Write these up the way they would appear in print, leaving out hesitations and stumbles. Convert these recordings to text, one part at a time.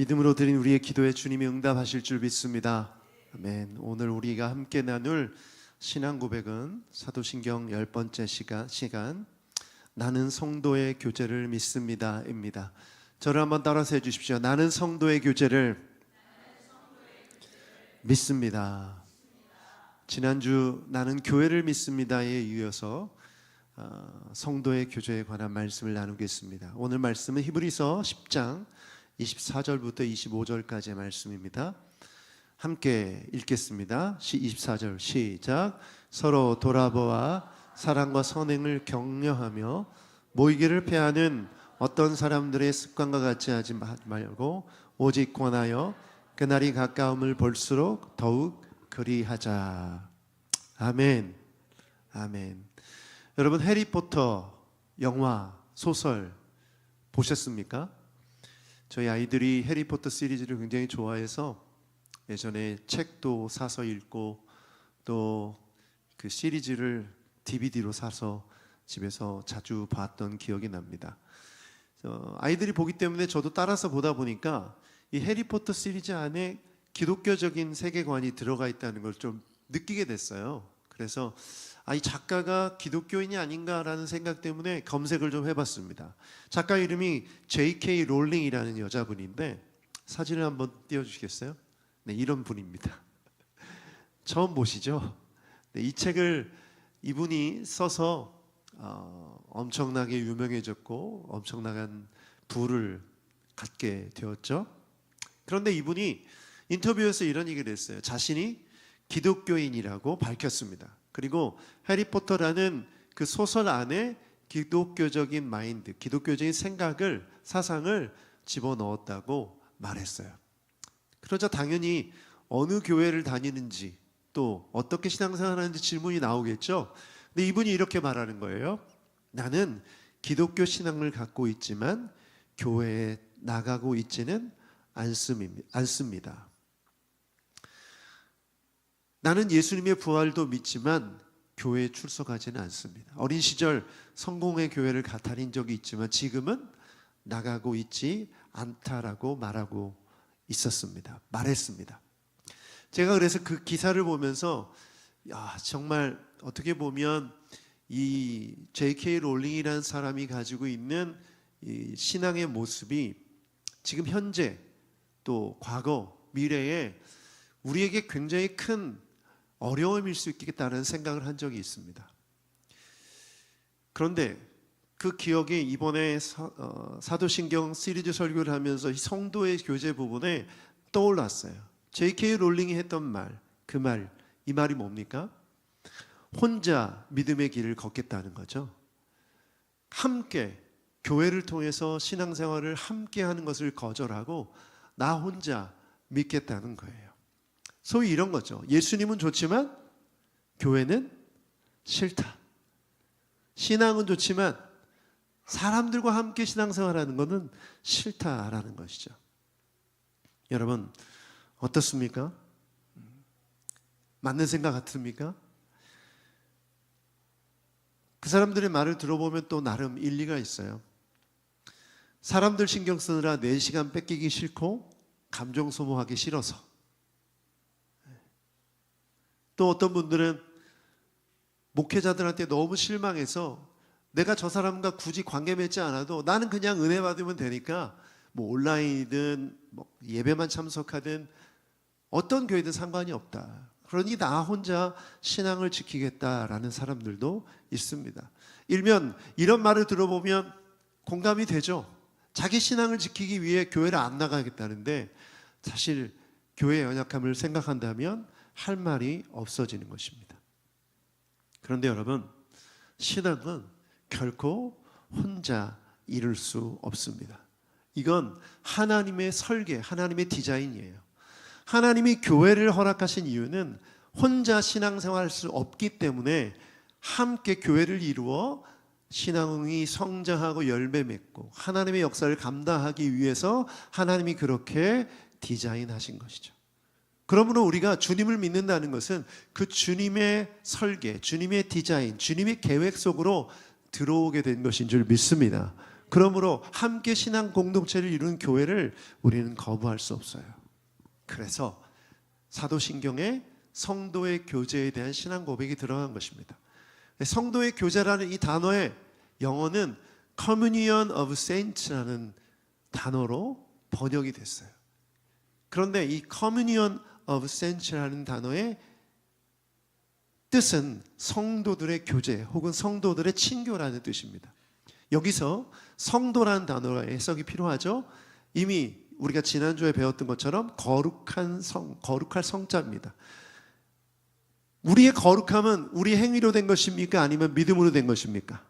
믿음으로 드린 우리의 기도에 주님이 응답하실 줄 믿습니다. 아멘. 오늘 우리가 함께 나눌 신앙 고백은 사도신경 10번째 시간 나는 성도의 교제를 믿습니다입니다. 저를 한번 따라서 해주십시오. 나는 성도의 교제를 믿습니다. 지난주 나는 교회를 믿습니다에 이어서 성도의 교제에 관한 말씀을 나누겠습니다. 오늘 말씀은 히브리서 10장 24절부터 25절까지의 말씀입니다. 함께 읽겠습니다. 24절 시작. 서로 돌아보아 사랑과 선행을 격려하며 모이기를 패하는 어떤 사람들의 습관과 같이 하지 말고 오직 권하여 그날이 가까움을 볼수록 더욱 그리하자. 아멘. 아멘. 여러분, 해리포터 영화, 소설 보셨습니까? 저희 아이들이 해리포터 시리즈를 굉장히 좋아해서 예전에 책도 사서 읽고 또 그 시리즈를 DVD로 사서 집에서 자주 봤던 기억이 납니다. 아이들이 보기 때문에 저도 따라서 보다 보니까 이 해리포터 시리즈 안에 기독교적인 세계관이 들어가 있다는 걸 좀 느끼게 됐어요. 그래서 이 작가가 기독교인이 아닌가라는 생각 때문에 검색을 좀 해봤습니다. 작가 이름이 J.K. 롤링이라는 여자분인데 사진을 한번 띄워주시겠어요? 네, 이런 분입니다. 처음 보시죠? 네, 이 책을 이분이 써서 엄청나게 유명해졌고 엄청난 부를 갖게 되었죠. 그런데 이분이 인터뷰에서 이런 얘기를 했어요. 자신이 기독교인이라고 밝혔습니다. 그리고 해리포터라는 그 소설 안에 기독교적인 마인드, 기독교적인 생각을, 사상을 집어넣었다고 말했어요. 그러자 당연히 어느 교회를 다니는지 또 어떻게 신앙생활하는지 질문이 나오겠죠. 근데 이분이 이렇게 말하는 거예요. 나는 기독교 신앙을 갖고 있지만 교회에 나가고 있지는 않습니다. 나는 예수님의 부활도 믿지만 교회에 출석하지는 않습니다. 어린 시절 성공의 교회를 다닌 적이 있지만 지금은 나가고 있지 않다라고 말했습니다. 제가 그래서 그 기사를 보면서 정말 어떻게 보면 이 J.K. 롤링이라는 사람이 가지고 있는 이 신앙의 모습이 지금 현재 또 과거, 미래에 우리에게 굉장히 큰 어려움일 수 있겠다는 생각을 한 적이 있습니다. 그런데 그 기억이 이번에 사도신경 시리즈 설교를 하면서 이 성도의 교제 부분에 떠올랐어요. J.K. 롤링이 했던 말, 이 말이 뭡니까? 혼자 믿음의 길을 걷겠다는 거죠. 함께 교회를 통해서 신앙생활을 함께 하는 것을 거절하고 나 혼자 믿겠다는 거예요. 소위 이런 거죠. 예수님은 좋지만 교회는 싫다. 신앙은 좋지만 사람들과 함께 신앙생활하는 것은 싫다라는 것이죠. 여러분 어떻습니까? 맞는 생각 같습니까? 그 사람들의 말을 들어보면 또 나름 일리가 있어요. 사람들 신경 쓰느라 4시간 뺏기기 싫고 감정 소모하기 싫어서, 또 어떤 분들은 목회자들한테 너무 실망해서 내가 저 사람과 굳이 관계 맺지 않아도 나는 그냥 은혜 받으면 되니까 뭐 온라인이든 뭐 예배만 참석하든 어떤 교회든 상관이 없다. 그러니 나 혼자 신앙을 지키겠다라는 사람들도 있습니다. 일면 이런 말을 들어보면 공감이 되죠. 자기 신앙을 지키기 위해 교회를 안 나가겠다는데 사실 교회의 연약함을 생각한다면 할 말이 없어지는 것입니다. 그런데 여러분, 신앙은 결코 혼자 이룰 수 없습니다. 이건 하나님의 설계, 하나님의 디자인이에요. 하나님이 교회를 허락하신 이유는 혼자 신앙생활할 수 없기 때문에 함께 교회를 이루어 신앙이 성장하고 열매 맺고 하나님의 역사를 감당하기 위해서 하나님이 그렇게 디자인하신 것이죠. 그러므로 우리가 주님을 믿는다는 것은 그 주님의 설계, 주님의 디자인, 주님의 계획 속으로 들어오게 된 것인 줄 믿습니다. 그러므로 함께 신앙 공동체를 이루는 교회를 우리는 거부할 수 없어요. 그래서 사도신경에 성도의 교제에 대한 신앙 고백이 들어간 것입니다. 성도의 교제라는 이 단어의 영어는 Communion of Saints라는 단어로 번역이 됐어요. 그런데 이 Communion of Saints라는 단어의 뜻은 성도들의 교제 혹은 성도들의 친교라는 뜻입니다. 여기서 성도라는 단어가 해석이 필요하죠. 이미 우리가 지난주에 배웠던 것처럼 거룩한 성, 거룩할 성자입니다. 우리의 거룩함은 우리 행위로 된 것입니까? 아니면 믿음으로 된 것입니까?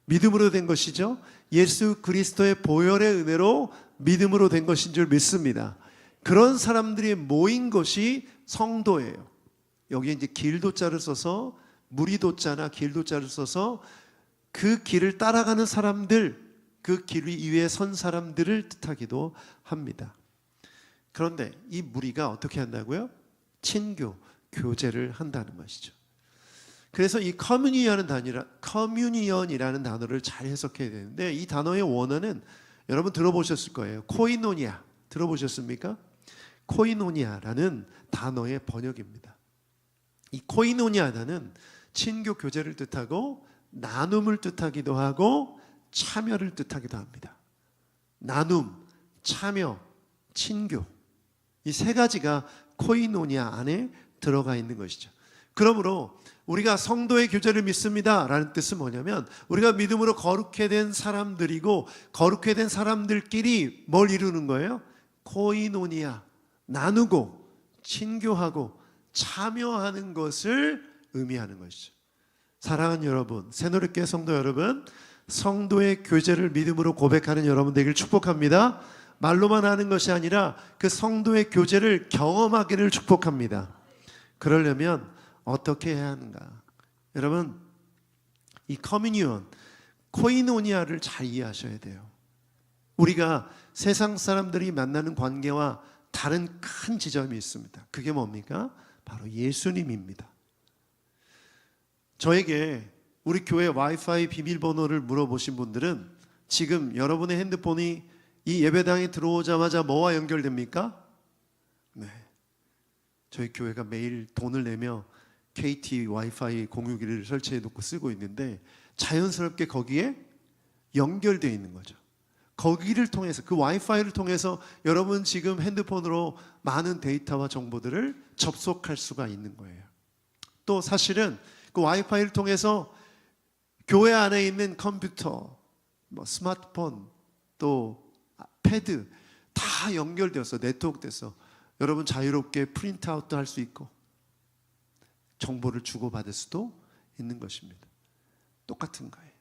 믿음으로 된 것이죠. 예수 그리스도의 보혈의 은혜로 믿음으로 된 것인 줄 믿습니다. 그런 사람들이 모인 것이 성도예요. 여기에 이제 길도자를 써서 무리도자나 길도자를 써서 그 길을 따라가는 사람들, 그 길 위에 선 사람들을 뜻하기도 합니다. 그런데 이 무리가 어떻게 한다고요? 친교, 교제를 한다는 것이죠. 그래서 이 커뮤니언이라는 단어를 잘 해석해야 되는데 이 단어의 원어는 여러분 들어보셨을 거예요. 코이노니아 들어보셨습니까? 코이노니아라는 단어의 번역입니다. 이 코이노니아는 친교 교제를 뜻하고 나눔을 뜻하기도 하고 참여를 뜻하기도 합니다. 나눔, 참여, 친교 이 세 가지가 코이노니아 안에 들어가 있는 것이죠. 그러므로 우리가 성도의 교제를 믿습니다 라는 뜻은 뭐냐면 우리가 믿음으로 거룩해 된 사람들이고 거룩해 된 사람들끼리 뭘 이루는 거예요? 코이노니아, 나누고 친교하고 참여하는 것을 의미하는 것이죠. 사랑하는 여러분, 새노릇교회 성도 여러분, 성도의 교제를 믿음으로 고백하는 여러분 되기를 축복합니다. 말로만 하는 것이 아니라 그 성도의 교제를 경험하기를 축복합니다. 그러려면 어떻게 해야 하는가? 여러분, 이 커뮤니언, 코이노니아를 잘 이해하셔야 돼요. 우리가 세상 사람들이 만나는 관계와 다른 큰 지점이 있습니다. 그게 뭡니까? 바로 예수님입니다. 저에게 우리 교회 와이파이 비밀번호를 물어보신 분들은 지금 여러분의 핸드폰이 이 예배당에 들어오자마자 뭐와 연결됩니까? 네, 저희 교회가 매일 돈을 내며 KT 와이파이 공유기를 설치해 놓고 쓰고 있는데 자연스럽게 거기에 연결되어 있는 거죠. 거기를 통해서 그 와이파이를 통해서 여러분 지금 핸드폰으로 많은 데이터와 정보들을 접속할 수가 있는 거예요. 또 사실은 그 와이파이를 통해서 교회 안에 있는 컴퓨터, 스마트폰, 또 패드 다 연결되어서 네트워크돼서 여러분 자유롭게 프린트아웃도 할 수 있고 정보를 주고받을 수도 있는 것입니다. 똑같은 거예요.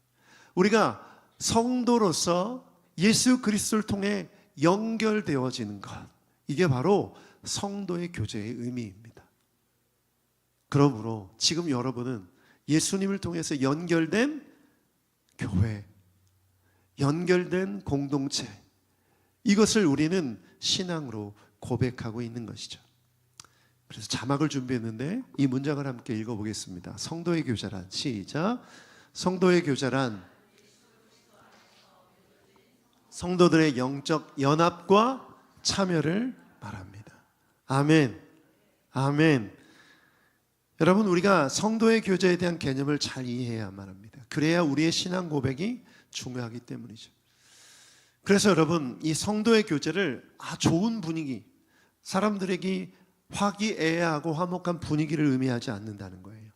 우리가 성도로서 예수 그리스도를 통해 연결되어지는 것, 이게 바로 성도의 교제의 의미입니다. 그러므로 지금 여러분은 예수님을 통해서 연결된 교회, 연결된 공동체, 이것을 우리는 신앙으로 고백하고 있는 것이죠. 그래서 자막을 준비했는데 이 문장을 함께 읽어보겠습니다. 성도의 교제란, 시작. 성도의 교제란 성도들의 영적 연합과 참여를 말합니다. 아멘. 아멘. 여러분, 우리가 성도의 교제에 대한 개념을 잘 이해해야만 합니다. 그래야 우리의 신앙 고백이 중요하기 때문이죠. 그래서 여러분, 이 성도의 교제를 좋은 분위기, 사람들에게 화기애애하고 화목한 분위기를 의미하지 않는다는 거예요.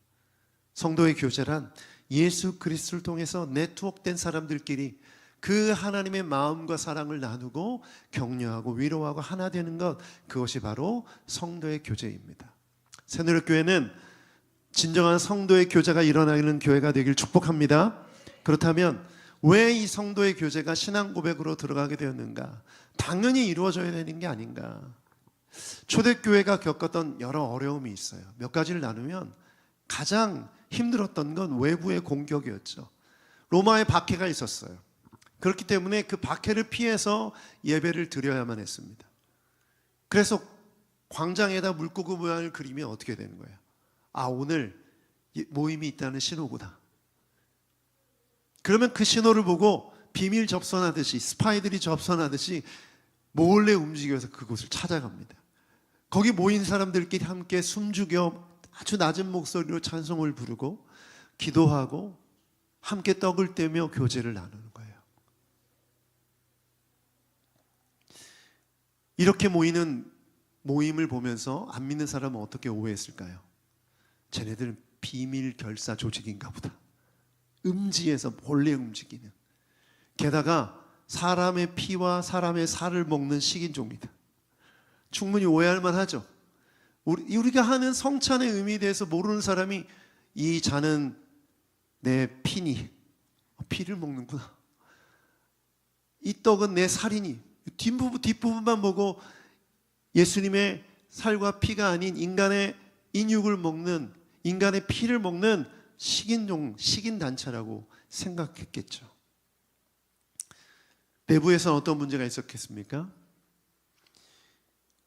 성도의 교제란 예수 그리스도를 통해서 네트워크된 사람들끼리 그 하나님의 마음과 사랑을 나누고 격려하고 위로하고 하나 되는 것, 그것이 바로 성도의 교제입니다. 새누리교회는 진정한 성도의 교제가 일어나는 교회가 되길 축복합니다. 그렇다면 왜 이 성도의 교제가 신앙 고백으로 들어가게 되었는가? 당연히 이루어져야 되는 게 아닌가? 초대교회가 겪었던 여러 어려움이 있어요. 몇 가지를 나누면 가장 힘들었던 건 외부의 공격이었죠. 로마의 박해가 있었어요. 그렇기 때문에 그 박해를 피해서 예배를 드려야만 했습니다. 그래서 광장에다 물고기 모양을 그리면 어떻게 되는 거예요? 오늘 모임이 있다는 신호구나. 그러면 그 신호를 보고 비밀 접선하듯이, 스파이들이 접선하듯이 몰래 움직여서 그곳을 찾아갑니다. 거기 모인 사람들끼리 함께 숨죽여 아주 낮은 목소리로 찬송을 부르고 기도하고 함께 떡을 떼며 교제를 나누는 거예요. 이렇게 모이는 모임을 보면서 안 믿는 사람은 어떻게 오해했을까요? 쟤네들은 비밀 결사 조직인가 보다. 음지에서 몰래 움직이는, 게다가 사람의 피와 사람의 살을 먹는 식인종이다. 충분히 오해할 만하죠. 우리가 하는 성찬의 의미에 대해서 모르는 사람이 이 잔은 내 피니, 피를 먹는구나. 이 떡은 내 살이니, 뒷부분만 보고 예수님의 살과 피가 아닌 인간의 인육을 먹는, 인간의 피를 먹는 식인종, 식인단체라고 생각했겠죠. 내부에서는 어떤 문제가 있었겠습니까?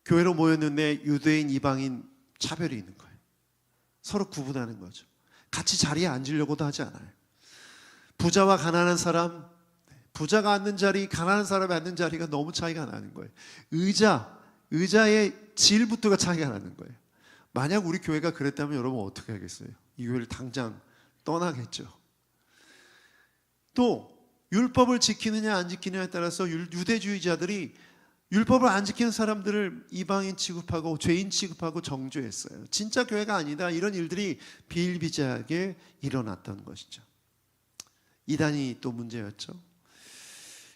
교회로 모였는데 유대인, 이방인 차별이 있는 거예요. 서로 구분하는 거죠. 같이 자리에 앉으려고도 하지 않아요. 부자와 가난한 사람, 부자가 앉는 자리, 가난한 사람이 앉는 자리가 너무 차이가 나는 거예요. 의자의 질부터가 차이가 나는 거예요. 만약 우리 교회가 그랬다면 여러분 어떻게 하겠어요? 이 교회를 당장 떠나겠죠. 또 율법을 지키느냐 안 지키느냐에 따라서 유대주의자들이 율법을 안 지키는 사람들을 이방인 취급하고 죄인 취급하고 정죄했어요. 진짜 교회가 아니다. 이런 일들이 비일비재하게 일어났던 것이죠. 이단이 또 문제였죠.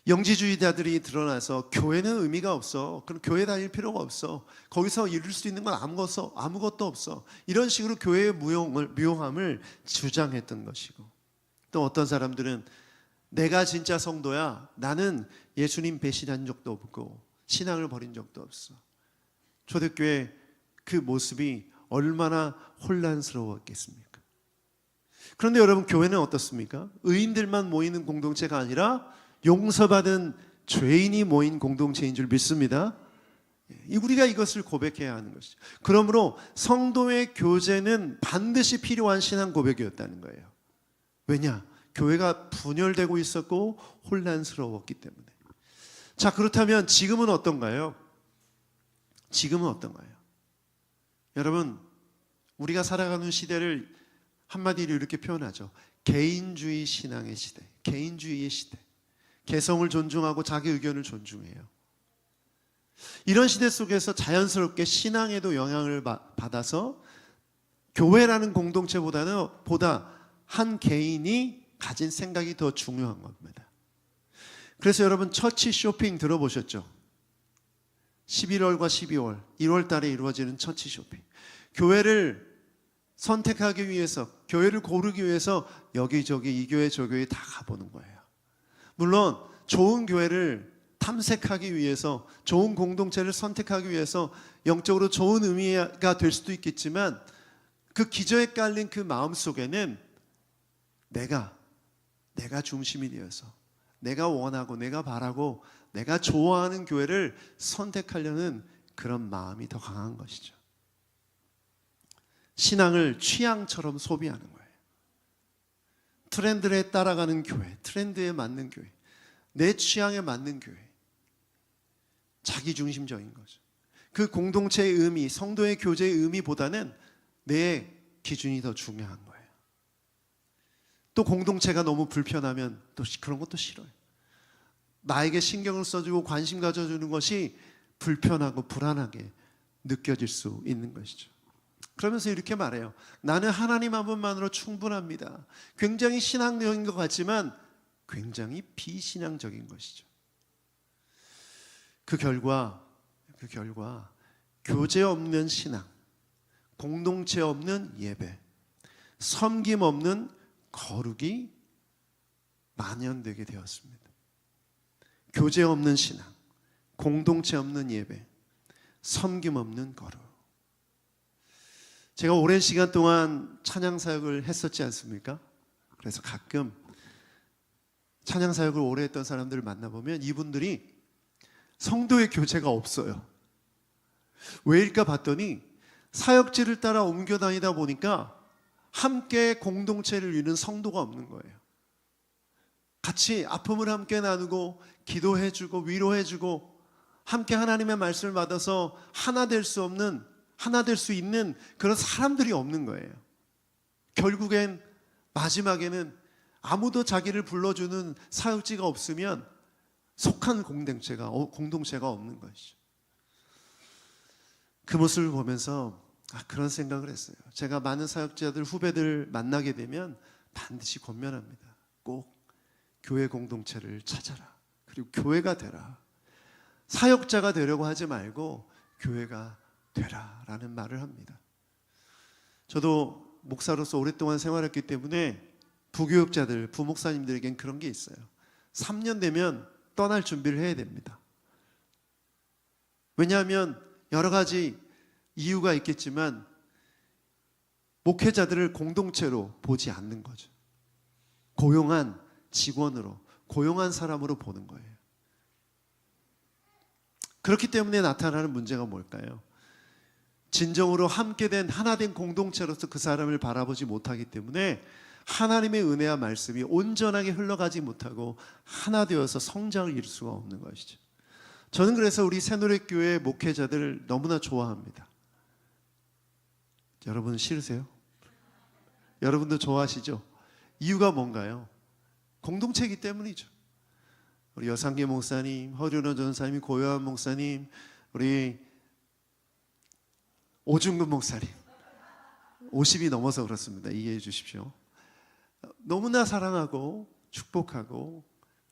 영지주의자들이 드러나서 교회는 의미가 없어. 그럼 교회 다닐 필요가 없어. 거기서 이룰 수 있는 건 아무것도 없어. 이런 식으로 교회의 무용함을 주장했던 것이고, 또 어떤 사람들은 내가 진짜 성도야. 나는 예수님 배신한 적도 없고 신앙을 버린 적도 없어. 초대교회 그 모습이 얼마나 혼란스러웠겠습니까? 그런데 여러분, 교회는 어떻습니까? 의인들만 모이는 공동체가 아니라 용서받은 죄인이 모인 공동체인 줄 믿습니다. 우리가 이것을 고백해야 하는 것이죠. 그러므로 성도의 교제는 반드시 필요한 신앙 고백이었다는 거예요. 왜냐? 교회가 분열되고 있었고 혼란스러웠기 때문에. 자, 그렇다면 지금은 어떤가요? 지금은 어떤가요? 여러분, 우리가 살아가는 시대를 한마디로 이렇게 표현하죠. 개인주의 신앙의 시대, 개인주의의 시대. 개성을 존중하고 자기 의견을 존중해요. 이런 시대 속에서 자연스럽게 신앙에도 영향을 받아서 교회라는 공동체보다는 한 개인이 가진 생각이 더 중요한 겁니다. 그래서 여러분, 처치 쇼핑 들어보셨죠? 11월과 12월, 1월 달에 이루어지는 처치 쇼핑. 교회를 선택하기 위해서, 교회를 고르기 위해서 여기저기 이 교회 저 교회 다 가보는 거예요. 물론 좋은 교회를 탐색하기 위해서, 좋은 공동체를 선택하기 위해서 영적으로 좋은 의미가 될 수도 있겠지만, 그 기저에 깔린 그 마음 속에는 내가 중심이 되어서 내가 원하고 내가 바라고 내가 좋아하는 교회를 선택하려는 그런 마음이 더 강한 것이죠. 신앙을 취향처럼 소비하는 거예요. 트렌드에 따라가는 교회, 트렌드에 맞는 교회, 내 취향에 맞는 교회. 자기중심적인 거죠. 그 공동체의 의미, 성도의 교제의 의미보다는 내 기준이 더 중요한 거예요. 또 공동체가 너무 불편하면 또 그런 것도 싫어요. 나에게 신경을 써주고 관심 가져주는 것이 불편하고 불안하게 느껴질 수 있는 것이죠. 그러면서 이렇게 말해요. 나는 하나님 한 분만으로 충분합니다. 굉장히 신앙적인 것 같지만 굉장히 비신앙적인 것이죠. 그 결과 교제 없는 신앙, 공동체 없는 예배, 섬김 없는 거룩이 만연되게 되었습니다. 교제 없는 신앙, 공동체 없는 예배, 섬김 없는 거룩. 제가 오랜 시간 동안 찬양 사역을 했었지 않습니까? 그래서 가끔 찬양 사역을 오래 했던 사람들을 만나보면 이분들이 성도의 교제가 없어요. 왜일까 봤더니 사역지를 따라 옮겨 다니다 보니까 함께 공동체를 이루는 성도가 없는 거예요. 같이 아픔을 함께 나누고 기도해주고 위로해주고 함께 하나님의 말씀을 받아서 하나 될 수 있는 그런 사람들이 없는 거예요. 결국엔 마지막에는 아무도 자기를 불러주는 사역지가 없으면 속한 공동체가 없는 것이죠. 그 모습을 보면서 그런 생각을 했어요. 제가 많은 사역자들, 후배들 만나게 되면 반드시 권면합니다. 꼭 교회 공동체를 찾아라. 그리고 교회가 되라. 사역자가 되려고 하지 말고 교회가 되라라는 말을 합니다. 저도 목사로서 오랫동안 생활했기 때문에 부교육자들, 부목사님들에겐 그런 게 있어요. 3년 되면 떠날 준비를 해야 됩니다. 왜냐하면 여러 가지 이유가 있겠지만 목회자들을 공동체로 보지 않는 거죠. 고용한 직원으로, 고용한 사람으로 보는 거예요. 그렇기 때문에 나타나는 문제가 뭘까요? 진정으로 함께된 하나된 공동체로서 그 사람을 바라보지 못하기 때문에 하나님의 은혜와 말씀이 온전하게 흘러가지 못하고 하나 되어서 성장을 이룰 수가 없는 것이죠. 저는 그래서 우리 새노래교회 목회자들을 너무나 좋아합니다. 여러분 싫으세요? 여러분도 좋아하시죠? 이유가 뭔가요? 공동체이기 때문이죠. 우리 여상계 목사님, 허준호 전사님, 고요한 목사님, 우리 오중근 목사님 50이 넘어서 그렇습니다. 이해해 주십시오. 너무나 사랑하고 축복하고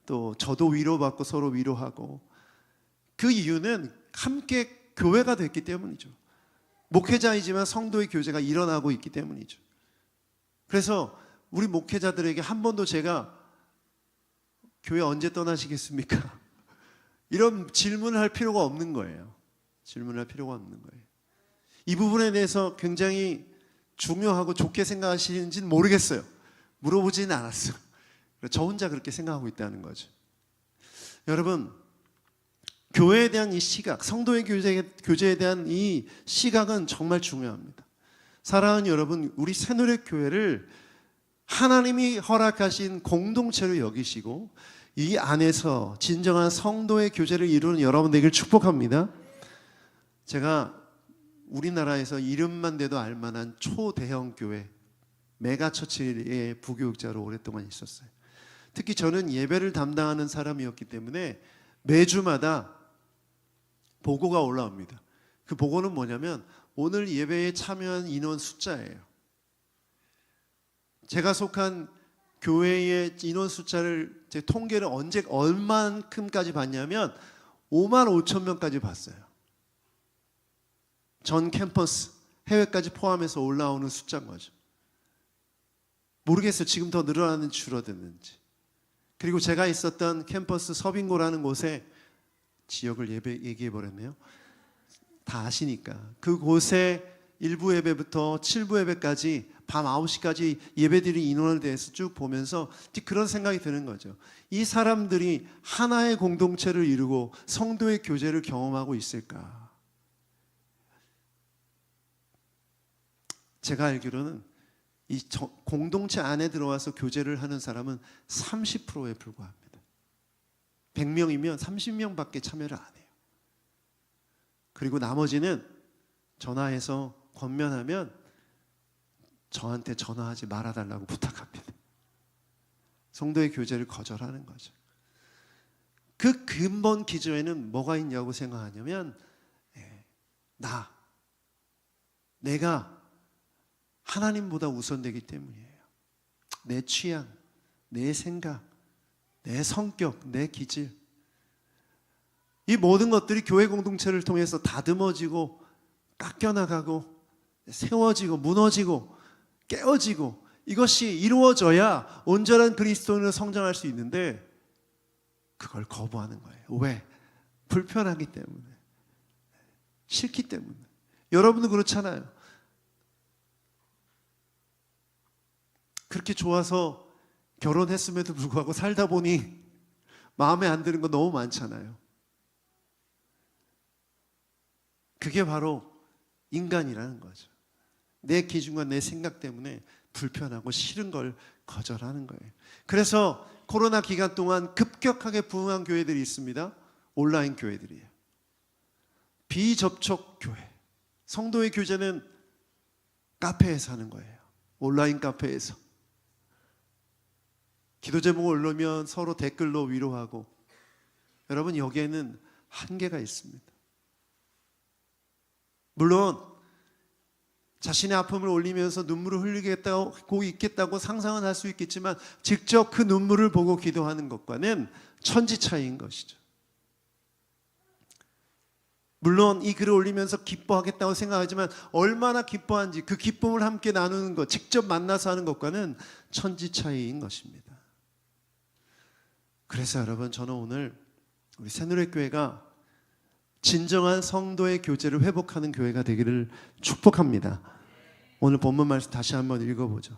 또 저도 위로받고 서로 위로하고 그 이유는 함께 교회가 됐기 때문이죠. 목회자이지만 성도의 교제가 일어나고 있기 때문이죠. 그래서 우리 목회자들에게 한 번도 제가 교회 언제 떠나시겠습니까? 이런 질문을 할 필요가 없는 거예요. 질문할 필요가 없는 거예요. 이 부분에 대해서 굉장히 중요하고 좋게 생각하시는지는 모르겠어요. 물어보지는 않았어요. 저 혼자 그렇게 생각하고 있다는 거죠. 여러분, 교회에 대한 이 시각, 성도의 교제에 대한 이 시각은 정말 중요합니다. 사랑하는 여러분, 우리 새노래교회를 하나님이 허락하신 공동체로 여기시고 이 안에서 진정한 성도의 교제를 이루는 여러분 되기를 축복합니다. 제가 우리나라에서 이름만 대도 알만한 초대형 교회 메가처치의 부교육자로 오랫동안 있었어요. 특히 저는 예배를 담당하는 사람이었기 때문에 매주마다 보고가 올라옵니다. 그 보고는 뭐냐면 오늘 예배에 참여한 인원 숫자예요. 제가 속한 교회의 인원 숫자를 제 통계를 언제 얼만큼까지 봤냐면 5만 5천 명까지 봤어요. 전 캠퍼스 해외까지 포함해서 올라오는 숫자인 거죠. 모르겠어요. 지금 더 늘어났는지 줄어드는지. 그리고 제가 있었던 캠퍼스 서빙고라는 곳에 지역을 얘기해 버렸네요. 다 아시니까. 그곳에 1부 예배부터 7부 예배까지 밤 9시까지 예배드린 인원에 대해서 쭉 보면서 그런 생각이 드는 거죠. 이 사람들이 하나의 공동체를 이루고 성도의 교제를 경험하고 있을까? 제가 알기로는 이 공동체 안에 들어와서 교제를 하는 사람은 30%에 불과합니다. 100명이면 30명밖에 참여를 안 해요. 그리고 나머지는 전화해서 권면하면 저한테 전화하지 말아달라고 부탁합니다. 성도의 교제를 거절하는 거죠. 그 근본 기저에는 뭐가 있냐고 생각하냐면 내가 하나님보다 우선되기 때문이에요. 내 취향, 내 생각, 내 성격, 내 기질, 이 모든 것들이 교회 공동체를 통해서 다듬어지고 깎여나가고 세워지고 무너지고 깨어지고 이것이 이루어져야 온전한 그리스도인으로 성장할 수 있는데 그걸 거부하는 거예요. 왜? 불편하기 때문에, 싫기 때문에. 여러분도 그렇잖아요. 그렇게 좋아서 결혼했음에도 불구하고 살다 보니 마음에 안 드는 거 너무 많잖아요. 그게 바로 인간이라는 거죠. 내 기준과 내 생각 때문에 불편하고 싫은 걸 거절하는 거예요. 그래서 코로나 기간 동안 급격하게 부흥한 교회들이 있습니다. 온라인 교회들이에요. 비접촉 교회. 성도의 교제는 카페에서 하는 거예요. 온라인 카페에서. 기도 제목을 올리면 서로 댓글로 위로하고. 여러분, 여기에는 한계가 있습니다. 물론 자신의 아픔을 올리면서 눈물을 흘리겠다고 있겠다고 상상은 할 수 있겠지만 직접 그 눈물을 보고 기도하는 것과는 천지 차이인 것이죠. 물론 이 글을 올리면서 기뻐하겠다고 생각하지만 얼마나 기뻐한지 그 기쁨을 함께 나누는 것, 직접 만나서 하는 것과는 천지 차이인 것입니다. 그래서 여러분, 저는 오늘 우리 새누리교회가 진정한 성도의 교제를 회복하는 교회가 되기를 축복합니다. 오늘 본문 말씀 다시 한번 읽어보죠.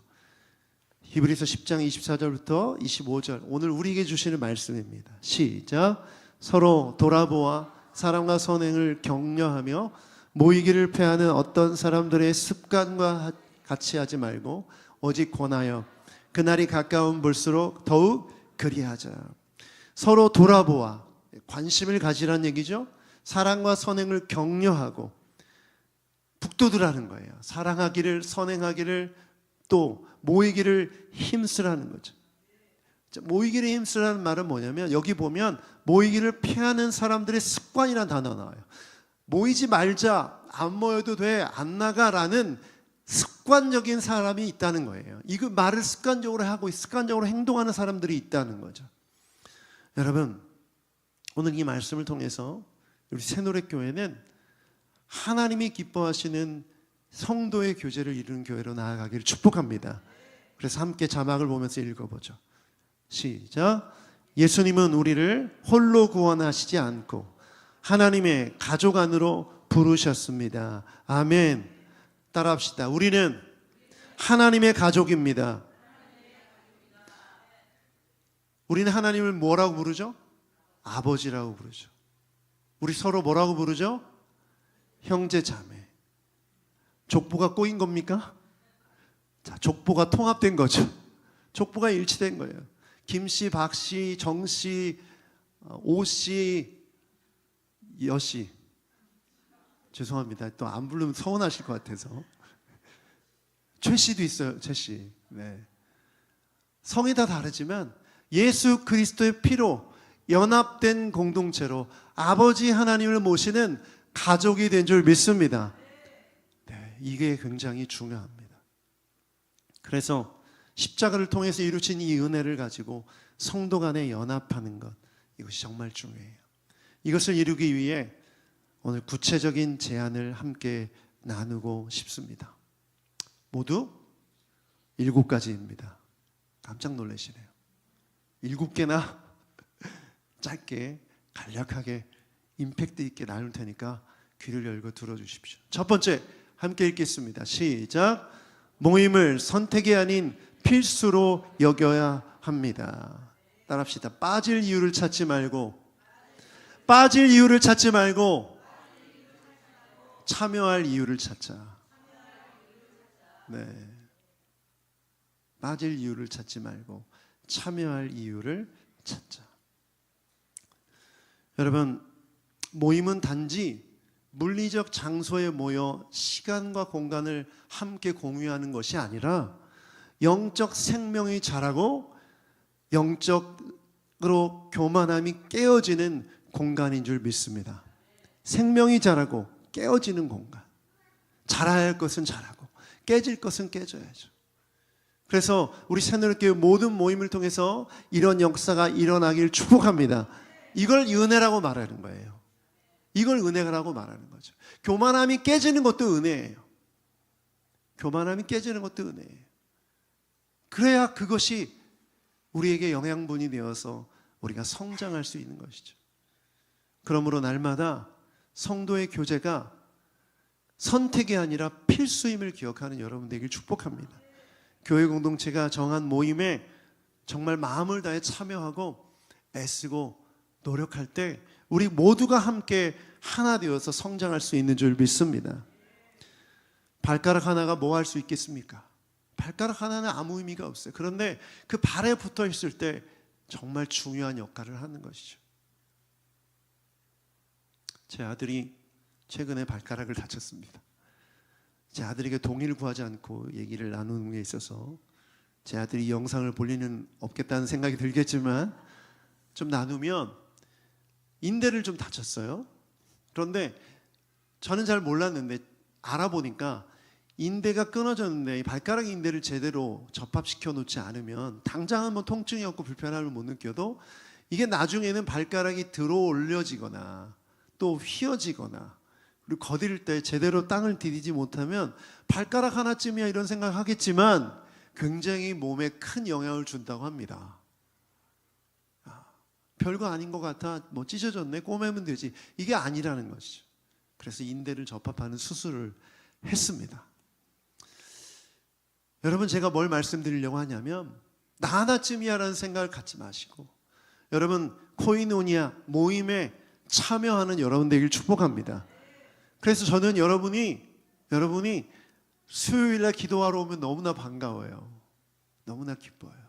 히브리서 10장 24절부터 25절, 오늘 우리에게 주시는 말씀입니다. 시작. 서로 돌아보아 사랑과 선행을 격려하며 모이기를 패하는 어떤 사람들의 습관과 같이 하지 말고 오직 권하여 그날이 가까운 볼수록 더욱 그리하자. 서로 돌아보아, 관심을 가지라는 얘기죠. 사랑과 선행을 격려하고 북돋으라는 거예요. 사랑하기를, 선행하기를, 또 모이기를 힘쓰라는 거죠. 모이기를 힘쓰라는 말은 뭐냐면 여기 보면 모이기를 피하는 사람들의 습관이라는 단어가 나와요. 모이지 말자, 안 모여도 돼, 안 나가라는 습관적인 사람이 있다는 거예요. 이거 말을 습관적으로 하고 습관적으로 행동하는 사람들이 있다는 거죠. 여러분, 오늘 이 말씀을 통해서 우리 새노래교회는 하나님이 기뻐하시는 성도의 교제를 이루는 교회로 나아가기를 축복합니다. 그래서 함께 자막을 보면서 읽어보죠. 시작. 예수님은 우리를 홀로 구원하시지 않고 하나님의 가족 안으로 부르셨습니다. 아멘. 따라합시다. 우리는 하나님의 가족입니다. 우리는 하나님을 뭐라고 부르죠? 아버지라고 부르죠. 우리 서로 뭐라고 부르죠? 형제 자매. 족보가 꼬인 겁니까? 자, 족보가 통합된 거죠. 족보가 일치된 거예요. 김씨, 박씨, 정씨, 오씨, 여씨. 죄송합니다. 또 안 부르면 서운하실 것 같아서. 최씨도 있어요. 최씨. 네. 성이 다 다르지만 예수 그리스도의 피로 연합된 공동체로 아버지 하나님을 모시는 가족이 된 줄 믿습니다. 네, 이게 굉장히 중요합니다. 그래서 십자가를 통해서 이루어진 이 은혜를 가지고 성도 간에 연합하는 것, 이것이 정말 중요해요. 이것을 이루기 위해 오늘 구체적인 제안을 함께 나누고 싶습니다. 모두 7가지입니다. 깜짝 놀라시네요. 7개나 짧게 간략하게 임팩트 있게 나눌 테니까 귀를 열고 들어주십시오. 첫 번째, 함께 읽겠습니다. 시작. 모임을 선택이 아닌 필수로 여겨야 합니다. 따라합시다. 빠질 이유를 찾지 말고 참여할 이유를 찾자. 네. 빠질 이유를 찾지 말고 참여할 이유를 찾자. 여러분, 모임은 단지 물리적 장소에 모여 시간과 공간을 함께 공유하는 것이 아니라 영적 생명이 자라고 영적으로 교만함이 깨어지는 공간인 줄 믿습니다. 생명이 자라고 깨어지는 공간. 자라야 할 것은 자라고 깨질 것은 깨져야죠. 그래서 우리 새누리교회 모든 모임을 통해서 이런 역사가 일어나길 축복합니다. 이걸 은혜라고 말하는 거예요. 이걸 은혜라고 말하는 거죠. 교만함이 깨지는 것도 은혜예요. 교만함이 깨지는 것도 은혜예요. 그래야 그것이 우리에게 영양분이 되어서 우리가 성장할 수 있는 것이죠. 그러므로 날마다 성도의 교제가 선택이 아니라 필수임을 기억하는 여러분 되길 축복합니다. 교회 공동체가 정한 모임에 정말 마음을 다해 참여하고 애쓰고 노력할 때 우리 모두가 함께 하나 되어서 성장할 수 있는 줄 믿습니다. 발가락 하나가 뭐 할 수 있겠습니까? 발가락 하나는 아무 의미가 없어요. 그런데 그 발에 붙어 있을 때 정말 중요한 역할을 하는 것이죠. 제 아들이 최근에 발가락을 다쳤습니다. 제 아들에게 동의를 구하지 않고 얘기를 나누는 게 있어서 제 아들이 이 영상을 볼 리는 없겠다는 생각이 들겠지만 좀 나누면 인대를 좀 다쳤어요. 그런데 저는 잘 몰랐는데 알아보니까 인대가 끊어졌는데 이 발가락 인대를 제대로 접합시켜 놓지 않으면 당장은 뭐 통증이 없고 불편함을 못 느껴도 이게 나중에는 발가락이 들어 올려지거나 또 휘어지거나 그리고 거딜 때 제대로 땅을 디디지 못하면 발가락 하나쯤이야 이런 생각을 하겠지만 굉장히 몸에 큰 영향을 준다고 합니다. 별거 아닌 것 같아, 뭐 찢어졌네, 꼬매면 되지, 이게 아니라는 것이죠. 그래서 인대를 접합하는 수술을 했습니다. 여러분, 제가 뭘 말씀드리려고 하냐면 나 하나쯤이야 라는 생각을 갖지 마시고 여러분, 코이노니아 모임에 참여하는 여러분 되길 축복합니다. 그래서 저는 여러분이 수요일날 기도하러 오면 너무나 반가워요. 너무나 기뻐요.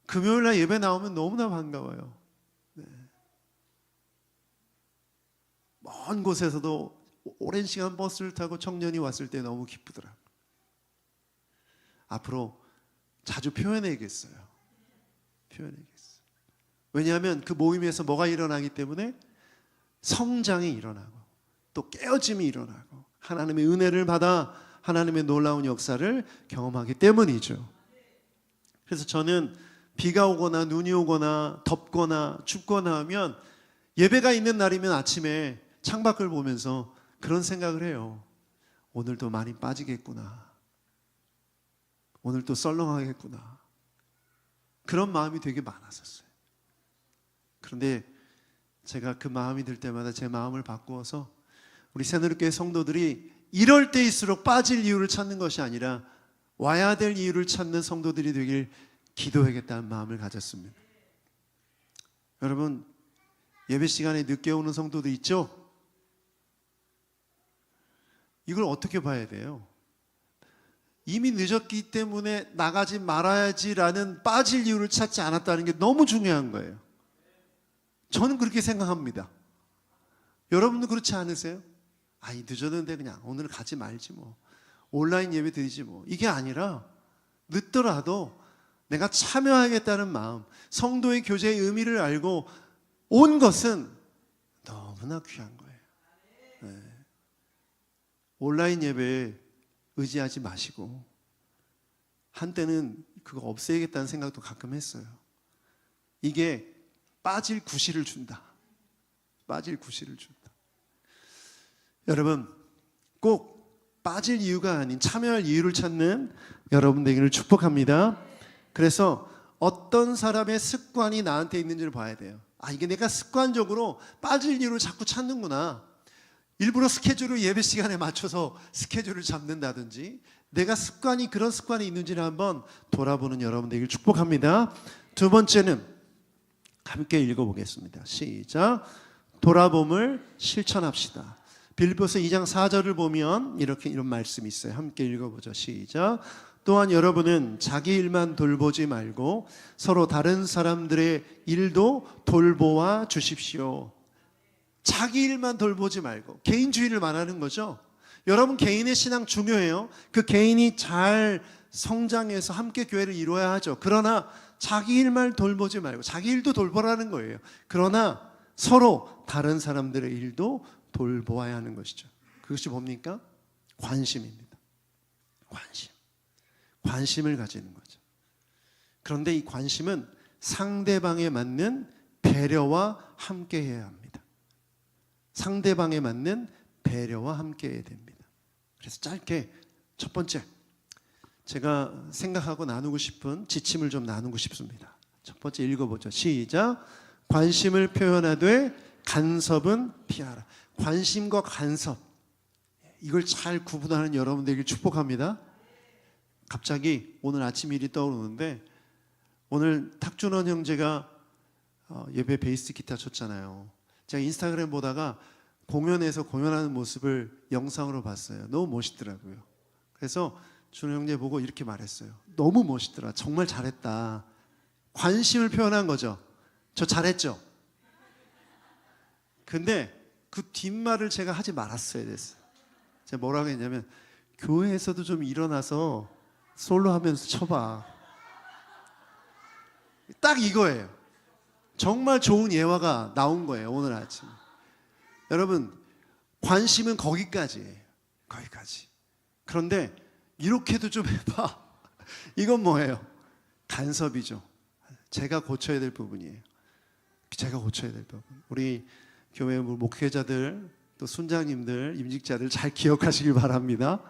금요일날 예배 나오면 너무나 반가워요. 네. 먼 곳에서도 오랜 시간 버스를 타고 청년이 왔을 때 너무 기쁘더라고요. 앞으로 자주 표현해야겠어요. 왜냐하면 그 모임에서 뭐가 일어나기 때문에 성장이 일어나고 또 깨어짐이 일어나고 하나님의 은혜를 받아 하나님의 놀라운 역사를 경험하기 때문이죠. 그래서 저는 비가 오거나 눈이 오거나 덥거나 춥거나 하면 예배가 있는 날이면 아침에 창밖을 보면서 그런 생각을 해요. 오늘도 많이 빠지겠구나. 오늘 또 썰렁하겠구나. 그런 마음이 되게 많았었어요. 그런데 제가 그 마음이 들 때마다 제 마음을 바꾸어서 우리 새누리교회 성도들이 이럴 때일수록 빠질 이유를 찾는 것이 아니라 와야 될 이유를 찾는 성도들이 되길 기도하겠다는 마음을 가졌습니다. 여러분, 예배 시간에 늦게 오는 성도도 있죠? 이걸 어떻게 봐야 돼요? 이미 늦었기 때문에 나가지 말아야지라는 빠질 이유를 찾지 않았다는 게 너무 중요한 거예요. 저는 그렇게 생각합니다. 여러분도 그렇지 않으세요? 아이, 늦었는데 그냥 오늘 가지 말지 뭐, 온라인 예배 드리지 뭐, 이게 아니라 늦더라도 내가 참여하겠다는 마음, 성도의 교제의 의미를 알고 온 것은 너무나 귀한 거예요. 네. 온라인 예배에 의지하지 마시고, 한때는 그거 없애야겠다는 생각도 가끔 했어요. 이게 빠질 구실을 준다. 여러분, 꼭 빠질 이유가 아닌 참여할 이유를 찾는 여러분 되기를 축복합니다. 그래서 어떤 사람의 습관이 나한테 있는지를 봐야 돼요. 아, 이게 내가 습관적으로 빠질 이유를 자꾸 찾는구나. 일부러 스케줄을 예배 시간에 맞춰서 스케줄을 잡는다든지 내가 그런 습관이 있는지를 한번 돌아보는 여러분 되기를 축복합니다. 두 번째는 함께 읽어보겠습니다. 시작. 돌아봄을 실천합시다. 빌립보서 2장 4절을 보면 이런 말씀이 있어요. 함께 읽어보죠. 시작. 또한 여러분은 자기 일만 돌보지 말고 서로 다른 사람들의 일도 돌보아 주십시오. 자기 일만 돌보지 말고, 개인주의를 말하는 거죠. 여러분, 개인의 신앙 중요해요. 그 개인이 잘 성장해서 함께 교회를 이루어야 하죠. 그러나 자기 일만 돌보지 말고, 자기 일도 돌보라는 거예요. 그러나 서로 다른 사람들의 일도 돌보아야 하는 것이죠. 그것이 뭡니까? 관심입니다. 관심을 가지는 거죠. 그런데 이 관심은 상대방에 맞는 배려와 함께 해야 합니다. 상대방에 맞는 배려와 함께 해야 됩니다. 그래서 짧게 첫 번째, 제가 생각하고 나누고 싶은 지침을 좀 나누고 싶습니다. 첫 번째 읽어보죠. 시작. 관심을 표현하되 간섭은 피하라. 관심과 간섭, 이걸 잘 구분하는 여러분 되길 축복합니다. 갑자기 오늘 아침 일이 떠오르는데, 오늘 탁준원 형제가 예배 베이스 기타 쳤잖아요. 제가 인스타그램 보다가 공연에서 공연하는 모습을 영상으로 봤어요. 너무 멋있더라고요. 그래서 준호 형제 보고 이렇게 말했어요. 너무 멋있더라. 정말 잘했다. 관심을 표현한 거죠. 저 잘했죠? 근데 그 뒷말을 제가 하지 말았어야 됐어요. 제가 뭐라고 했냐면, 교회에서도 좀 일어나서 솔로 하면서 쳐봐. 딱 이거예요. 정말 좋은 예화가 나온 거예요, 오늘 아침. 여러분, 관심은 거기까지예요. 거기까지. 그런데 이렇게도 좀 해봐. 이건 뭐예요? 간섭이죠. 제가 고쳐야 될 부분이에요. 제가 고쳐야 될 부분. 우리 교회 목회자들, 또 순장님들, 임직자들 잘 기억하시길 바랍니다.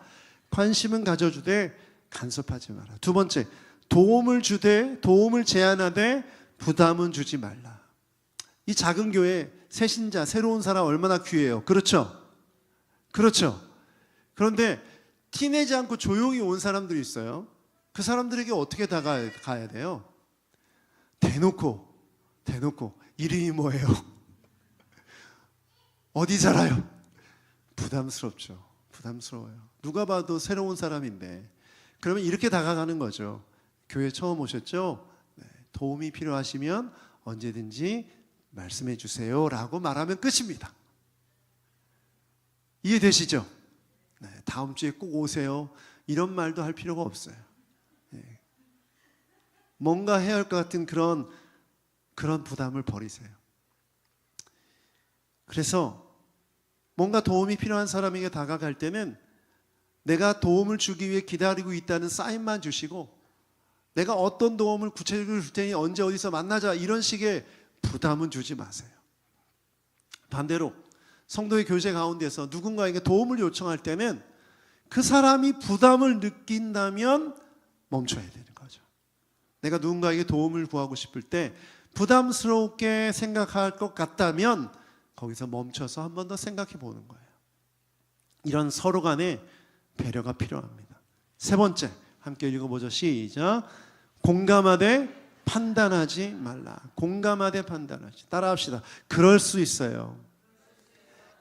관심은 가져주되 간섭하지 마라. 두 번째, 도움을 주되 도움을 제안하되 부담은 주지 말라. 이 작은 교회 새신자, 새로운 사람 얼마나 귀해요. 그렇죠? 그렇죠. 그런데 티내지 않고 조용히 온 사람들이 있어요. 그 사람들에게 어떻게 다가가야 돼요? 대놓고 이름이 뭐예요? 어디 살아요? 부담스럽죠. 부담스러워요. 누가 봐도 새로운 사람인데. 그러면 이렇게 다가가는 거죠. 교회 처음 오셨죠? 네, 도움이 필요하시면 언제든지 말씀해 주세요 라고 말하면 끝입니다. 이해되시죠? 네, 다음 주에 꼭 오세요 이런 말도 할 필요가 없어요. 네. 뭔가 해야 할 것 같은 그런 부담을 버리세요. 그래서 뭔가 도움이 필요한 사람에게 다가갈 때는 내가 도움을 주기 위해 기다리고 있다는 사인만 주시고, 내가 어떤 도움을 구체적으로 줄 테니 언제 어디서 만나자 이런 식의 부담은 주지 마세요. 반대로 성도의 교제 가운데서 누군가에게 도움을 요청할 때는 그 사람이 부담을 느낀다면 멈춰야 되는 거죠. 내가 누군가에게 도움을 구하고 싶을 때 부담스럽게 생각할 것 같다면 거기서 멈춰서 한 번 더 생각해 보는 거예요. 이런 서로 간의 배려가 필요합니다. 세 번째, 함께 읽어보죠. 시작. 공감하되 판단하지 말라. 공감하되 판단하지. 따라합시다. 그럴 수 있어요.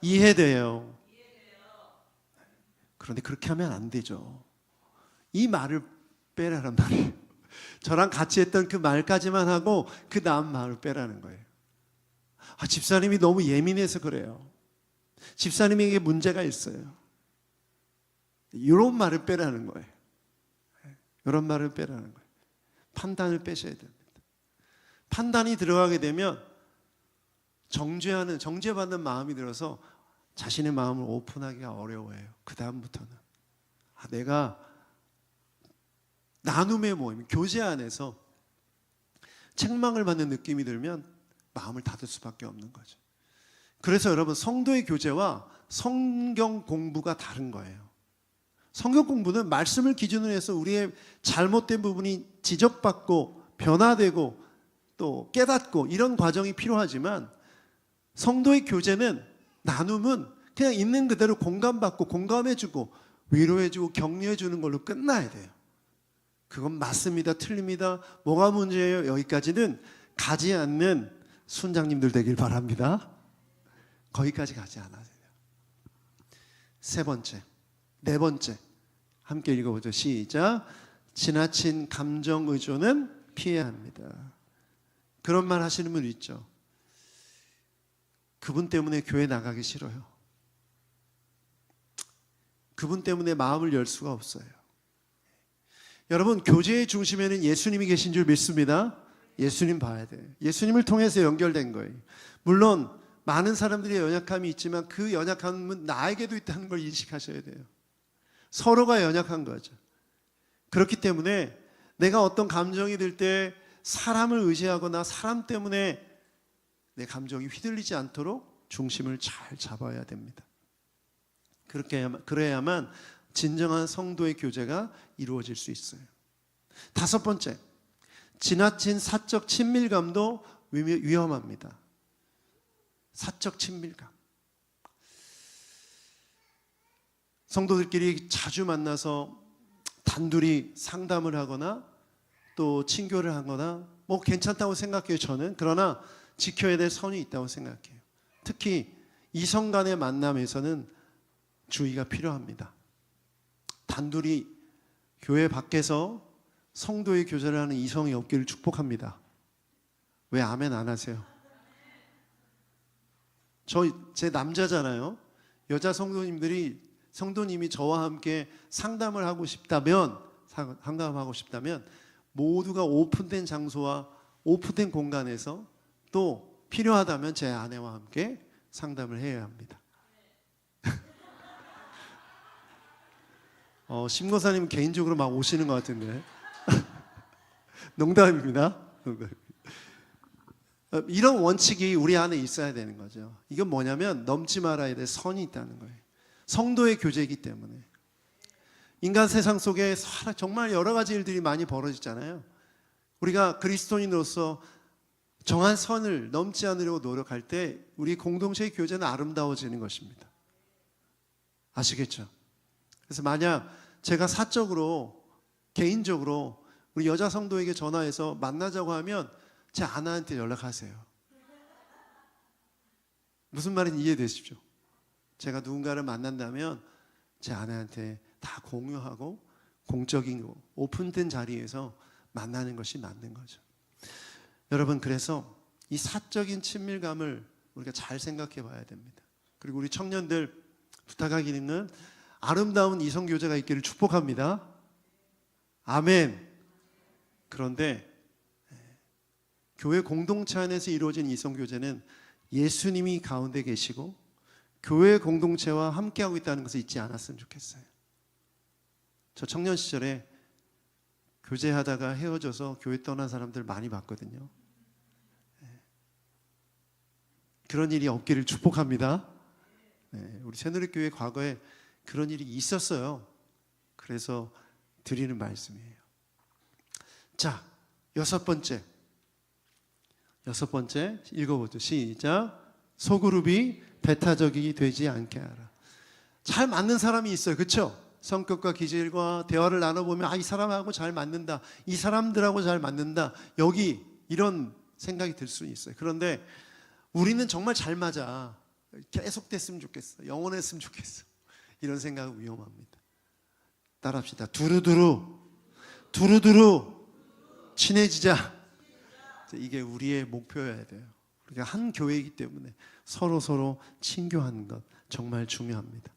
이해돼요. 그런데 그렇게 하면 안 되죠. 이 말을 빼라란 말이에요. 저랑 같이 했던 그 말까지만 하고 그 다음 말을 빼라는 거예요. 집사님이 너무 예민해서 그래요. 집사님에게 문제가 있어요. 이런 말을 빼라는 거예요. 이런 말을 빼라는 거예요. 판단을 빼셔야 됩니다. 판단이 들어가게 되면 정죄받는 마음이 들어서 자신의 마음을 오픈하기가 어려워요. 그 다음부터는 내가 나눔의 모임, 교제 안에서 책망을 받는 느낌이 들면 마음을 닫을 수밖에 없는 거죠. 그래서 여러분, 성도의 교제와 성경 공부가 다른 거예요. 성경 공부는 말씀을 기준으로 해서 우리의 잘못된 부분이 지적받고 변화되고 또 깨닫고 이런 과정이 필요하지만, 성도의 교제는, 나눔은 그냥 있는 그대로 공감받고 공감해주고 위로해주고 격려해주는 걸로 끝나야 돼요. 그건 맞습니다, 틀립니다, 뭐가 문제예요, 여기까지는 가지 않는 순장님들 되길 바랍니다. 거기까지 가지 않아야 돼요. 네 번째 함께 읽어보죠. 시작. 지나친 감정 의존은 피해야 합니다. 그런 말 하시는 분 있죠. 그분 때문에 교회 나가기 싫어요. 그분 때문에 마음을 열 수가 없어요. 여러분, 교제의 중심에는 예수님이 계신 줄 믿습니다. 예수님 봐야 돼요. 예수님을 통해서 연결된 거예요. 물론 많은 사람들이 연약함이 있지만 그 연약함은 나에게도 있다는 걸 인식하셔야 돼요. 서로가 연약한 거죠. 그렇기 때문에 내가 어떤 감정이 들 때 사람을 의지하거나 사람 때문에 내 감정이 휘둘리지 않도록 중심을 잘 잡아야 됩니다. 그래야만 진정한 성도의 교제가 이루어질 수 있어요. 다섯 번째, 지나친 사적 친밀감도 위험합니다. 사적 친밀감. 성도들끼리 자주 만나서 단둘이 상담을 하거나 또 친교를 하거나 뭐 괜찮다고 생각해요, 저는. 그러나 지켜야 될 선이 있다고 생각해요. 특히 이성 간의 만남에서는 주의가 필요합니다. 단둘이 교회 밖에서 성도의 교제를 하는 이성이 없기를 축복합니다. 왜 아멘 안 하세요? 제 남자잖아요. 여자 성도님이 저와 함께 상담하고 싶다면 모두가 오픈된 장소와 오픈된 공간에서 또 필요하다면 제 아내와 함께 상담을 해야 합니다. 심거사님 개인적으로 막 오시는 것 같은데. 농담입니다. 이런 원칙이 우리 안에 있어야 되는 거죠. 이건 뭐냐면 넘지 말아야 될 선이 있다는 거예요. 성도의 교제이기 때문에. 인간 세상 속에 정말 여러 가지 일들이 많이 벌어지잖아요. 우리가 그리스도인으로서 정한 선을 넘지 않으려고 노력할 때 우리 공동체의 교제는 아름다워지는 것입니다. 아시겠죠? 그래서 만약 제가 사적으로 개인적으로 우리 여자 성도에게 전화해서 만나자고 하면 제 아내한테 연락하세요. 무슨 말인지 이해되시죠? 제가 누군가를 만난다면 제 아내한테 다 공유하고 공적인 오픈된 자리에서 만나는 것이 맞는 거죠. 여러분, 그래서 이 사적인 친밀감을 우리가 잘 생각해 봐야 됩니다. 그리고 우리 청년들 부탁하기는 아름다운 이성교제가 있기를 축복합니다. 아멘. 그런데 교회 공동체 안에서 이루어진 이성교제는 예수님이 가운데 계시고 교회 공동체와 함께하고 있다는 것을 잊지 않았으면 좋겠어요. 저 청년 시절에 교제하다가 헤어져서 교회 떠난 사람들 많이 봤거든요. 그런 일이 없기를 축복합니다. 우리 새누리교회 과거에 그런 일이 있었어요. 그래서 드리는 말씀이에요. 자, 여섯 번째 읽어보죠. 시작. 소그룹이 배타적이 되지 않게 하라. 잘 맞는 사람이 있어요. 그렇죠? 성격과 기질과 대화를 나눠보면 이 사람하고 잘 맞는다, 이 사람들하고 잘 맞는다, 여기 이런 생각이 들 수 있어요. 그런데 우리는 정말 잘 맞아, 계속 됐으면 좋겠어, 영원했으면 좋겠어, 이런 생각은 위험합니다. 따라합시다. 두루두루 친해지자. 이게 우리의 목표여야 돼요. 우리가 한 교회이기 때문에 서로 친교하는 것 정말 중요합니다.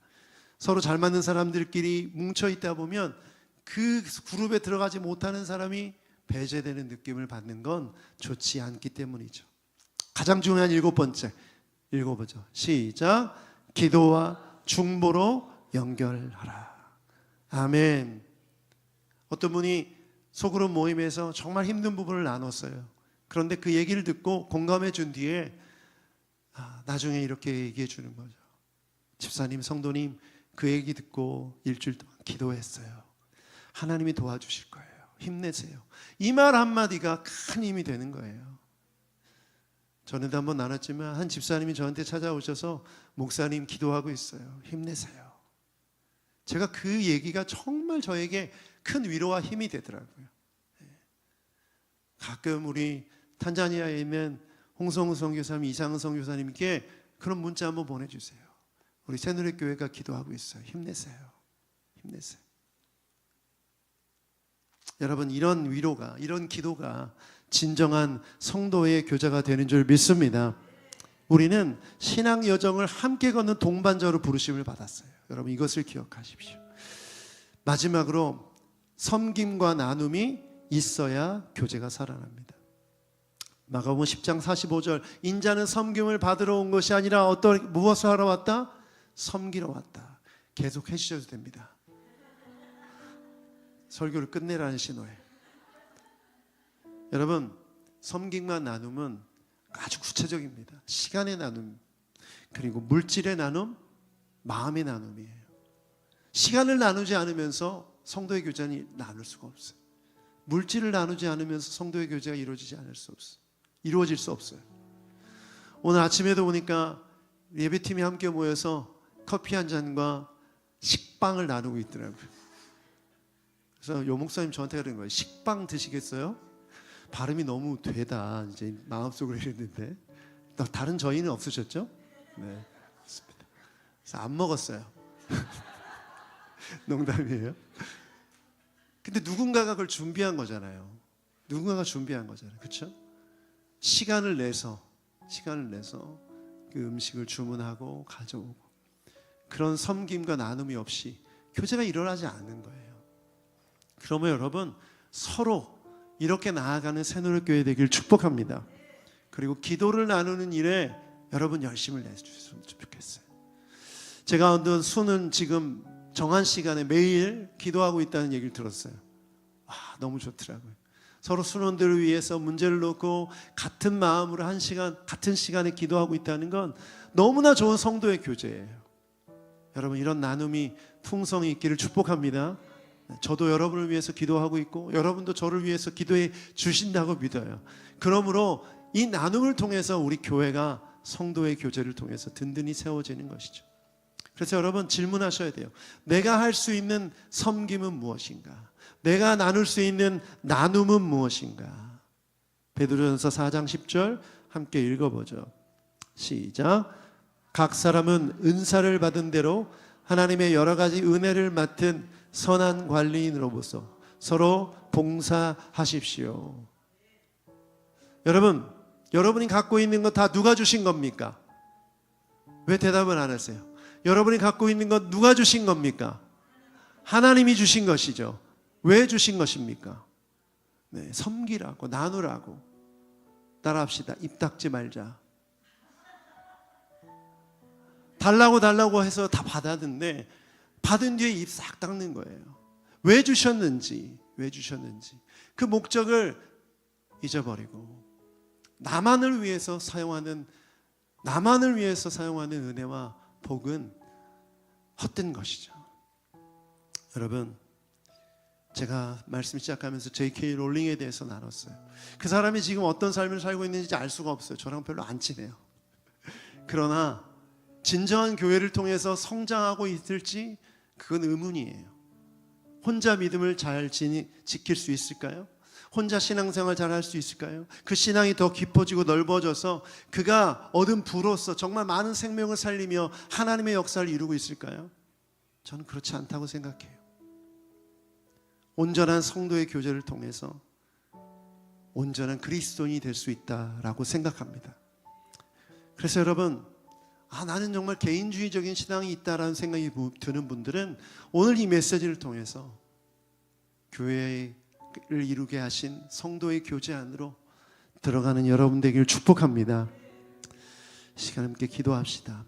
서로 잘 맞는 사람들끼리 뭉쳐 있다 보면 그 그룹에 들어가지 못하는 사람이 배제되는 느낌을 받는 건 좋지 않기 때문이죠. 가장 중요한 일곱 번째 읽어보죠. 시작. 기도와 중보로 연결하라. 아멘. 어떤 분이 소그룹 모임에서 정말 힘든 부분을 나눴어요. 그런데 그 얘기를 듣고 공감해 준 뒤에 나중에 이렇게 얘기해 주는 거죠. 집사님, 성도님, 그 얘기 듣고 일주일 동안 기도했어요. 하나님이 도와주실 거예요. 힘내세요. 이 말 한마디가 큰 힘이 되는 거예요. 전에도 한번 나눴지만 한 집사님이 저한테 찾아오셔서 목사님 기도하고 있어요. 힘내세요. 제가 그 얘기가 정말 저에게 큰 위로와 힘이 되더라고요. 가끔 우리 탄자니아에 있는 홍성우 선교사님, 이상은 선교사님께 그런 문자 한번 보내주세요. 우리 새누리교회가 기도하고 있어요. 힘내세요. 힘내세요. 여러분, 이런 위로가, 이런 기도가 진정한 성도의 교제가 되는 줄 믿습니다. 우리는 신앙 여정을 함께 걷는 동반자로 부르심을 받았어요. 여러분, 이것을 기억하십시오. 마지막으로 섬김과 나눔이 있어야 교제가 살아납니다. 마가복음 10장 45절, 인자는 섬김을 받으러 온 것이 아니라 무엇을 하러 왔다? 섬기러 왔다. 계속 해주셔도 됩니다. 설교를 끝내라는 신호에. 여러분, 섬김과 나눔은 아주 구체적입니다. 시간의 나눔, 그리고 물질의 나눔, 마음의 나눔이에요. 시간을 나누지 않으면서 성도의 교제는 나눌 수가 없어요. 물질을 나누지 않으면서 성도의 교제가 이루어질 수 없어요. 오늘 아침에도 보니까 예배팀이 함께 모여서 커피 한 잔과 식빵을 나누고 있더라고요. 그래서 요 목사님 저한테 그러는 거예요. 식빵 드시겠어요? 발음이 너무 되다 이제 마음속으로 이랬는데 다른 저희는 없으셨죠? 네, 그렇습니다. 그래서 안 먹었어요. 농담이에요. 근데 누군가가 그걸 준비한 거잖아요. 누군가가 준비한 거잖아요. 그렇죠? 시간을 내서 그 음식을 주문하고 가져오고, 그런 섬김과 나눔이 없이 교제가 일어나지 않는 거예요. 그러면 여러분, 서로 이렇게 나아가는 새노릇교회 되길 축복합니다. 그리고 기도를 나누는 일에 여러분 열심을 내주셨으면 좋겠어요. 제가 어떤 수는 지금 정한 시간에 매일 기도하고 있다는 얘기를 들었어요. 너무 좋더라고요. 서로 순원들을 위해서 문제를 놓고 같은 마음으로 한 시간, 같은 시간에 기도하고 있다는 건 너무나 좋은 성도의 교제예요. 여러분, 이런 나눔이 풍성히 있기를 축복합니다. 저도 여러분을 위해서 기도하고 있고 여러분도 저를 위해서 기도해 주신다고 믿어요. 그러므로 이 나눔을 통해서 우리 교회가 성도의 교제를 통해서 든든히 세워지는 것이죠. 그래서 여러분, 질문하셔야 돼요. 내가 할 수 있는 섬김은 무엇인가? 내가 나눌 수 있는 나눔은 무엇인가? 베드로전서 4장 10절 함께 읽어보죠. 시작. 각 사람은 은사를 받은 대로 하나님의 여러 가지 은혜를 맡은 선한 관리인으로서 서로 봉사하십시오. 여러분, 여러분이 갖고 있는 거 다 누가 주신 겁니까? 왜 대답을 안 하세요? 여러분이 갖고 있는 것 누가 주신 겁니까? 하나님이 주신 것이죠. 왜 주신 것입니까? 네, 섬기라고, 나누라고. 따라합시다. 입 닫지 말자. 달라고 해서 다 받았는데 받은 뒤에 입 싹 닦는 거예요. 왜 주셨는지 그 목적을 잊어버리고 나만을 위해서 사용하는 은혜와 복은 헛된 것이죠. 여러분, 제가 말씀 시작하면서 J.K. 롤링에 대해서 나눴어요. 그 사람이 지금 어떤 삶을 살고 있는지 알 수가 없어요. 저랑 별로 안 친해요. 그러나 진정한 교회를 통해서 성장하고 있을지 그건 의문이에요. 혼자 믿음을 잘 지킬 수 있을까요? 혼자 신앙생활 잘 할 수 있을까요? 그 신앙이 더 깊어지고 넓어져서 그가 얻은 부로서 정말 많은 생명을 살리며 하나님의 역사를 이루고 있을까요? 저는 그렇지 않다고 생각해요. 온전한 성도의 교제를 통해서 온전한 그리스도인이 될 수 있다라고 생각합니다. 그래서 여러분, 나는 정말 개인주의적인 신앙이 있다라는 생각이 드는 분들은 오늘 이 메시지를 통해서 교회를 이루게 하신 성도의 교제 안으로 들어가는 여러분 되기를 축복합니다. 시간 함께 기도합시다.